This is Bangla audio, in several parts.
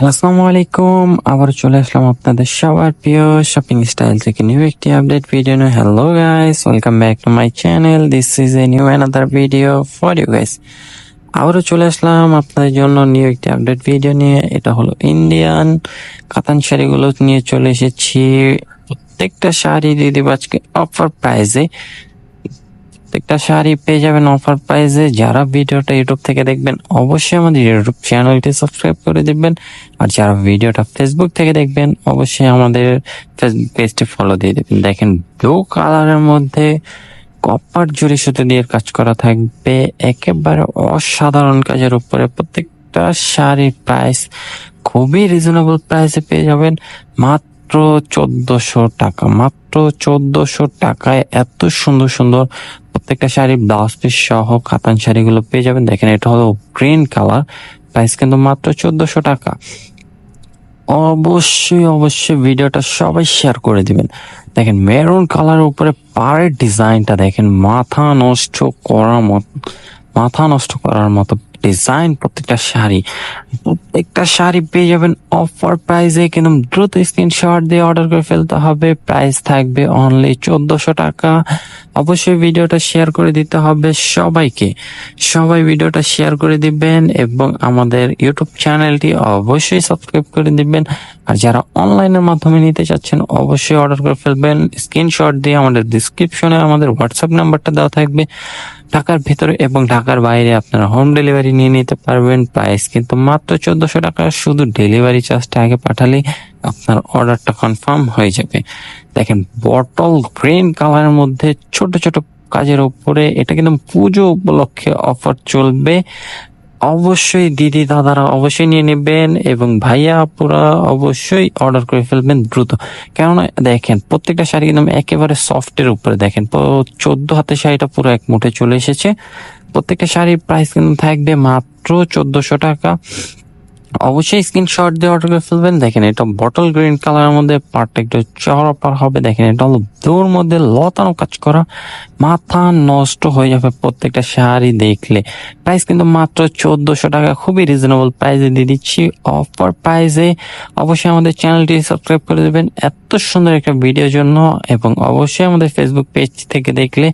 আসসালামু আলাইকুম, আবার চলে আসলাম আপনাদের সবার প্রিয় শপিং স্টাইল থেকে নিউ একটি আপডেট ভিডিও নিয়ে। Hello guys, welcome back to my channel. This is a new another video for you guys. আবারও চলে আসলাম আপনাদের জন্য নিউ একটি আপডেট ভিডিও নিয়ে। এটা হলো ইন্ডিয়ান কাতান শাড়িগুলো নিয়ে চলে এসেছি। প্রত্যেকটা শাড়ি দিয়ে দিব আজকে অফার প্রাইসে। প্রত্যেকটা শাড়ি পেয়ে যাবেন অফার প্রাইসে। যারা ভিডিওটা ইউটিউব থেকে দেখবেন অবশ্যই আমাদের ইউটিউব চ্যানেলটি সাবস্ক্রাইব করে দিবেন, আর যারা ভিডিওটা ফেসবুক থেকে দেখবেন অবশ্যই আমাদের ফেসবুক পেজটি ফলো দিয়ে দেবেন। দেখেন, ব্লু কালারের মধ্যে কপার জরি সুতো দিয়ে কাজ করা থাকবে, একেবারে অসাধারণ কাজের উপরে। প্রত্যেকটা শাড়ির প্রাইস খুবই রিজনেবল প্রাইসে পেয়ে যাবেন, মাত্র 1400 টাকা। মাত্র 1400 টাকায় এত সুন্দর সুন্দর প্রত্যেকটা শাড়ি ব্লাউজ পিস সহ কাতান শাড়িগুলো পেয়ে যাবেন। দেখেন, এটা হলো গ্রিন কালার, প্রাইস কিন্তু মাত্র 1400 টাকা। অবশ্যই অবশ্যই ভিডিওটা সবাই শেয়ার করে দিবেন। দেখেন, মেরুন কালারের উপরে পাড়ের ডিজাইনটা দেখেন, মাথা নষ্ট করার মতো ডিজাইন। প্রত্যেকটা শাড়ি পেয়ে যাবেন অফার প্রাইসে, কিন্তু দ্রুত স্ক্রিনশট দিয়ে অর্ডার করে ফেলতে হবে। প্রাইস থাকবে অনলি 1400 টাকা। অবশ্যই ভিডিওটা শেয়ার করে দিতে হবে সবাইকে। সবাই ভিডিওটা শেয়ার করে দিবেন এবং আমাদের ইউটিউব চ্যানেলটি অবশ্যই সাবস্ক্রাইব করে দিবেন। আর যারা অনলাইনের মাধ্যমে নিতে চাচ্ছেন অবশ্যই অর্ডার করে ফেলবেন। স্ক্রিনশট দিয়ে আমাদের ডিসক্রিপশনে আমাদের হোয়াটসঅ্যাপ নাম্বারটা দেওয়া থাকবে। ঢাকার ভিতরে এবং ঢাকার বাইরে আপনারা হোম ডেলিভারি নিয়ে নিতে পারবেন। প্রাইস কিন্তু মাত্র 1400 টাকা। শুধু ডেলিভারি চার্জটা আগে পাঠালেই আপনার অর্ডারটা কনফার্ম হয়ে যাবে। দেখেন, বটল গ্রিন কালারের মধ্যে ছোট ছোট কাজের উপরে, এটা কিন্তু পুজো উপলক্ষে অফার চলবে। অবশ্যই দিদি দাদারা অবশ্যই নিয়ে নেবেন এবং ভাইয়া আপুরা অবশ্যই অর্ডার করে ফেলবেন দ্রুত। কেননা দেখেন, প্রত্যেকটা শাড়ি কিন্তু একেবারে সফটের উপরে। দেখেন, 14 হাতের শাড়িটা পুরো এক মুঠে চলে এসেছে। প্রত্যেকটা শাড়ির প্রাইস কিন্তু থাকবে মাত্র 1400 টাকা। অবশ্যই স্ক্রিনশট দিয়ে অর্ডার করে ফেলবেন। দেখেন, এটা বটল গ্রিন কালারের মধ্যে পার্টটা একটু চওড়া পার হবে। দেখেন, এটা হলো ব্লুর মধ্যে লতানো কাজ করা, মাথা নষ্ট হয়ে যাবে প্রত্যেকটা শাড়ি দেখলে। প্রাইস কিন্তু মাত্র 1400 টাকা, খুবই রিজনেবল প্রাইসে দিয়ে দিচ্ছি অফার প্রাইসে। অবশ্যই আমাদের চ্যানেলটি সাবস্ক্রাইব করে দেবেন এত সুন্দর একটা ভিডিওর জন্য, এবং অবশ্যই আমাদের ফেসবুক পেজ থেকে দেখলে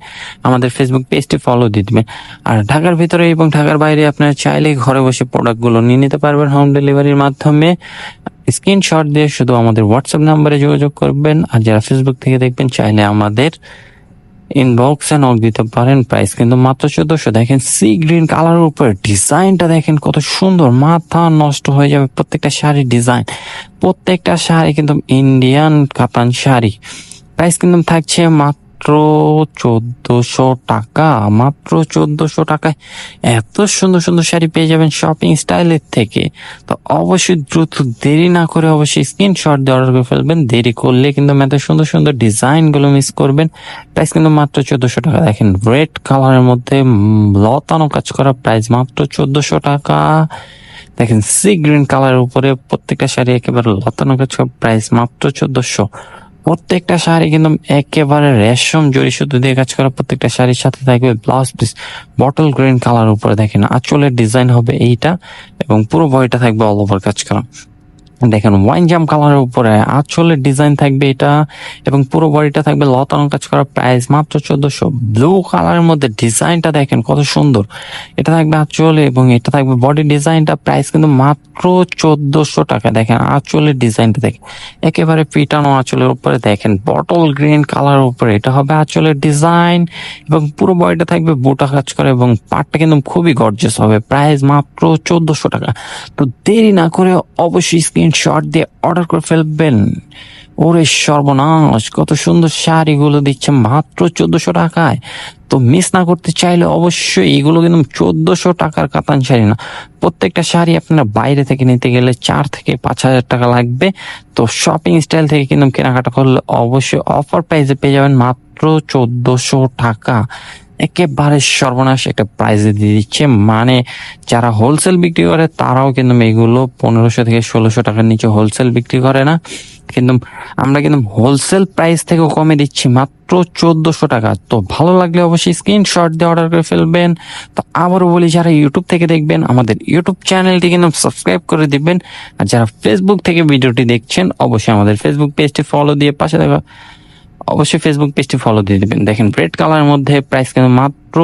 আমাদের ফেসবুক পেজটি ফলো দিয়ে দিবেন। আর ঢাকার ভিতরে এবং ঢাকার বাইরে আপনারা চাইলে ঘরে বসে প্রোডাক্টগুলো নিয়ে নিতে পারবেন হোম ডেলিভারির মাধ্যমে। স্ক্রিনশট দিয়ে শুধু আমাদের হোয়াটসঅ্যাপ নাম্বারে যোগাযোগ করবেন। আর যারা ফেসবুক থেকে দেখবেন চাইলে আমাদের ইনবক্সে নক দিতে পারেন। প্রাইস কিন্তু মাত্র 1400। দেখেন, সি গ্রিন কালারের উপর ডিজাইনটা দেখেন কত সুন্দর, মাথা নষ্ট হয়ে যাবে প্রত্যেকটা শাড়ির ডিজাইন। প্রত্যেকটা শাড়ি কিন্তু ইন্ডিয়ান কাতান শাড়ি। প্রাইস কিন্তু থাকছে মাত্র 1400 টাকা। মাত্র 1400 টাকায় এত সুন্দর সুন্দর শাড়ি পেয়ে যাবেন শপিং স্টাইলের থেকে। তো অবশ্যই দ্রুত দেরি না করে অবশ্যই স্ক্রিনশট দিয়ে অর্ডার করে ফেলবেন। দেরি করলে কিন্তু এত সুন্দর সুন্দর ডিজাইন গুলো মিস করবেন। প্রাইস কিন্তু মাত্র 1400 টাকা। দেখেন, রেড কালারের মধ্যে লতানো কাজ করা, প্রাইস মাত্র 1400 টাকা। দেখেন, সি গ্রিন কালারের উপরে প্রত্যেকটা শাড়ি একেবারে লতানো কাজ করা, প্রাইস মাত্র 1400। প্রত্যেকটা শাড়ি কিন্তু একেবারে রেশম জরি সুতো দিয়ে কাজ করা। প্রত্যেকটা শাড়ির সাথে থাকবে blouse piece bottle green colour উপরে। দেখেন, আঁচলের ডিজাইন হবে এইটা এবং পুরো বডিটা থাকবে অল ওভার কাজ করা। দেখেন, ওয়াইন জাম কালারের উপরে আঁচলের ডিজাইন থাকবে এটা, এবং পুরো বডিটা থাকবে লতানো কাজ করা। প্রাইস মাত্র 1400। ব্লু কালারের মধ্যে ডিজাইনটা দেখেন কত সুন্দর, এটা থাকবে আঁচলে এবং এটা থাকবে বডি ডিজাইনটা। প্রাইস কিন্তু মাত্র 1400 টাকা। দেখেন, আঁচলের ডিজাইনটা দেখেন একেবারে পিটানো আঁচলের উপরে। দেখেন, বটল গ্রিন কালারের উপরে এটা হবে আঁচলের ডিজাইন, এবং পুরো বডিটা থাকবে বুটা কাজ করা, এবং পাটটা কিন্তু খুবই গর্জিয়াস হবে। প্রাইস মাত্র 1400 টাকা। তো দেরি না করে অবশ্যই স্ক্রিনশট দিয়ে অর্ডার করে ফেলবেন। ওরে সর্বনাশ, কত সুন্দর শাড়িগুলো দিচ্ছে মাত্র 1400 টাকায়। তো মিস না করতে চাইলে অবশ্যই এগুলো কিন্তু 1400 টাকার কাতান শাড়ি না। প্রত্যেকটা শাড়ি আপনার বাইরে থেকে নিতে গেলে 4 থেকে 5 হাজার টাকা লাগবে। তো শপিং স্টাইল থেকে কিন্তু কেনাকাটা করলে অবশ্যই অফার প্রাইসে পেয়ে যাবেন মাত্র 1400 টাকা। একেবারে সর্বনাশ একটা প্রাইজে দিয়ে দিচ্ছে। মানে যারা হোলসেল বিক্রি করে তারাও কিন্তু এগুলো 1500 থেকে 1600 টাকার নিচে হোলসেল বিক্রি করে না, কিন্তু আমরা কিন্তু হোলসেল প্রাইস থেকেও কমে দিচ্ছি মাত্র 1400 টাকা। তো ভালো লাগলে অবশ্যই স্ক্রিনশট দিয়ে অর্ডার করে ফেলবেন। তো আবারও বলি, যারা ইউটিউব থেকে দেখবেন আমাদের ইউটিউব চ্যানেলটি কিন্তু সাবস্ক্রাইব করে দিবেন, আর যারা ফেসবুক থেকে ভিডিওটি দেখছেন অবশ্যই আমাদের ফেসবুক পেজটি ফলো দিয়ে পাশে থাকা অবশ্যই ফেসবুক পেজটি ফলো দিয়ে দিবেন। দেখেন রেড কালারের মধ্যে প্রাইস কিন্তু মাত্র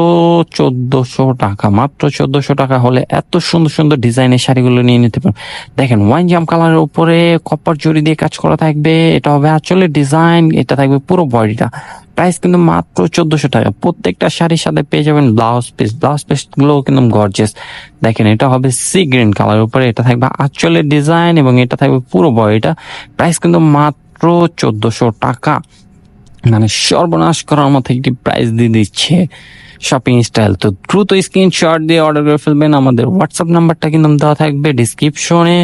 1400 টাকা। মাত্র 1400 টাকা হলে এত সুন্দর সুন্দর ডিজাইনের শাড়িগুলো নিয়ে নিতে পারেন। দেখেন ওয়াইন জাম কালারের উপরে কপার জরি দিয়ে কাজ করা থাকবে, এটা হবে আসলে ডিজাইন, এটা থাকবে পুরো বডিটা। প্রাইস কিন্তু মাত্র 1400 টাকা। প্রত্যেকটা শাড়ির সাথে পেয়ে যাবেন ব্লাউজ পিস। ব্লাউজ পিস গুলো কিন্তু গর্জিয়াস। দেখেন এটা হবে সি গ্রিন কালারের উপরে, এটা থাকবে আঁচলের ডিজাইন এবং এটা থাকবে পুরো বডিটা। প্রাইস কিন্তু মাত্র 1400 টাকা। মানে সর্বনাশ করার মতো একটি প্রাইস দিয়ে দিচ্ছে শপিং স্টাইল। তো দ্রুত স্ক্রিনশট দিয়ে অর্ডার করে ফেলবেন। আমাদের হোয়াটসঅ্যাপ নাম্বারটা কিন্তু দেওয়া থাকবে ডিসক্রিপশনে।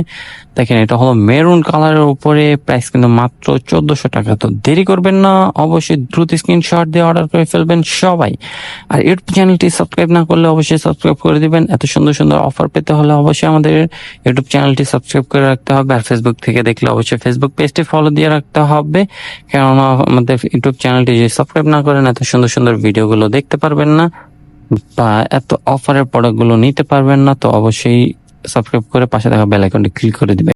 দেখেন এটা হলো মেরুন কালারের উপরে, প্রাইস কিন্তু মাত্র 1400 টাকা। তো দেরি করবেন না, অবশ্যই দ্রুত স্ক্রিনশট দিয়ে অর্ডার করে ফেলবেন সবাই। আর ইউটিউব চ্যানেলটি সাবস্ক্রাইব না করলে অবশ্যই সাবস্ক্রাইব করে দিবেন। এত সুন্দর সুন্দর অফার পেতে হলে অবশ্যই আমাদের ইউটিউব চ্যানেলটি সাবস্ক্রাইব করে রাখতে হবে। আর ফেসবুক থেকে দেখলে অবশ্যই ফেসবুক পেজটি ফলো দিয়ে রাখতে হবে, কেননা আমাদের ইউটিউব চ্যানেলটি যদি সাবস্ক্রাইব না করেন এত সুন্দর সুন্দর ভিডিওগুলো দেখতে পারবেন না বা এত অফারের প্রোডাক্টগুলো নিতে পারবেন না। তো অবশ্যই সাবস্ক্রাইব করে পাশে থাকা বেল আইকনটি ক্লিক করে দিবেন।